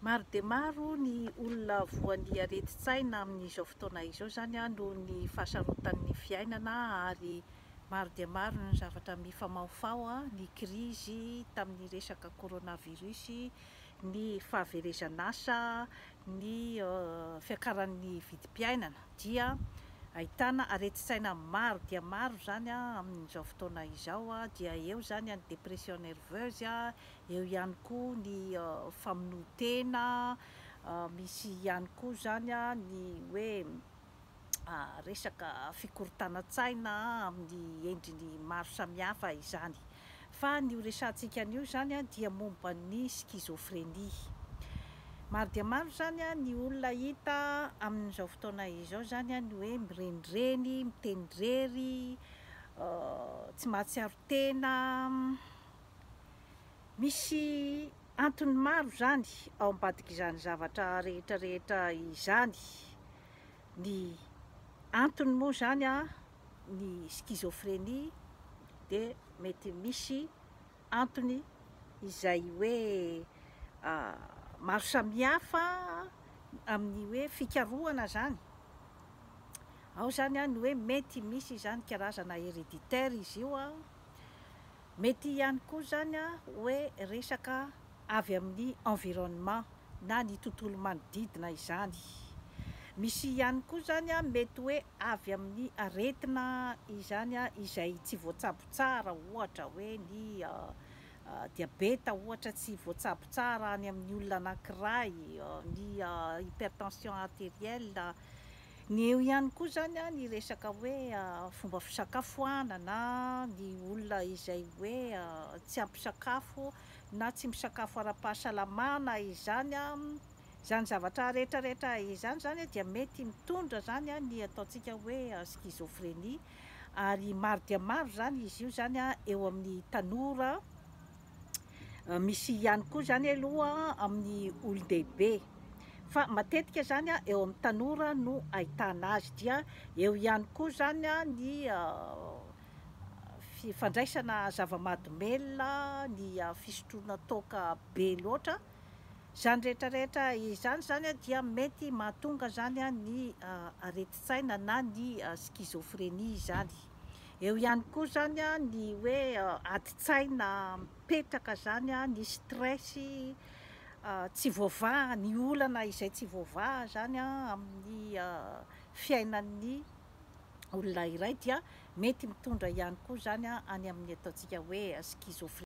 Maro dia maro ny olona voan'ny areti-tsaina amin'izao fotoana izao zany noho ny fahasarotan'ny fiainana, ary maro dia maro ny zavatra mifamaofao, ny krizy tamin'ny resaka coronavirus, ny fahaverezan'asa, ny fiakaran'ny vidim-piainana dia ahitana areti-tsaina maro dia maro zany amin'izao fotoana izao. Dia eo zany ny dépression nerveuse, eo ihany koa ny famonoan-tena, misy ihany koa zany ny hoe resaka fikorontanan-tsaina amin'ny endriny maro samihafa izany. Fa ny resantsika an'io zany dia momba ny schizophrenie. Maro dia maro zany ny olona hita amin'izao fotoana izao zany ny hoe mirenireny, mitendrery, tsy mahatsiaro tena. Misy antony maro zany ao ambadik'izany zavatra rehetrarehetra izany. Ny antony moa zany ny schizophrenie dia mety misy antony izay hoe maro samihafa amin'ny hoe fikarohana zany. Ao zany ny hoe mety misy zany karazana héréditaire izy io, mety ihany koa zany hoe resaka avy amin'ny environnement na ny tontolo manodidina izany. Misy ihany koa zany mety hoe avy amin'ny aretina izany izay tsy voatsabo tsara, ohatra hoe ny diabeta ohatra tsy voatsabo tsara any amin'ny olona anankiray, ny hypertension artérielle. Ny eo ihany koa zany ny resaka hoe fomba fisakafoanana, ny olona izay hoe tsy ampy sakafo na tsy misakafo ara-pahasalamana izany. Zany zavatra rehetrarehetra izany zany dia mety mitondra zany ny ataontsika hoe schizophrenie. Ary maro dia maro zany izy io zany eo amin'ny tanora, misy ihany koa zany aloha amin'ny olon-dehibe, fa matetika zany eo amin'ny tanora no ahitana azy. Dia eo ihany koa zany ny fifandraisana zava-mahadomelina, ny fisotroana toaka be loatra. Zany rehetrarehetra izany zany dia mety mahatonga zany ny areti-tsaina na ny schizophrenie zany. Eo ihany koa zany ny hoe adi-tsaina mipetraka zany, ny stress, tsy voavaha, ny olana izay tsy voavaha zany amin'ny fiainan'ny olona iray dia mety mitondra ihany koa zany any amin'ny ataontsika hoe schizophrenie.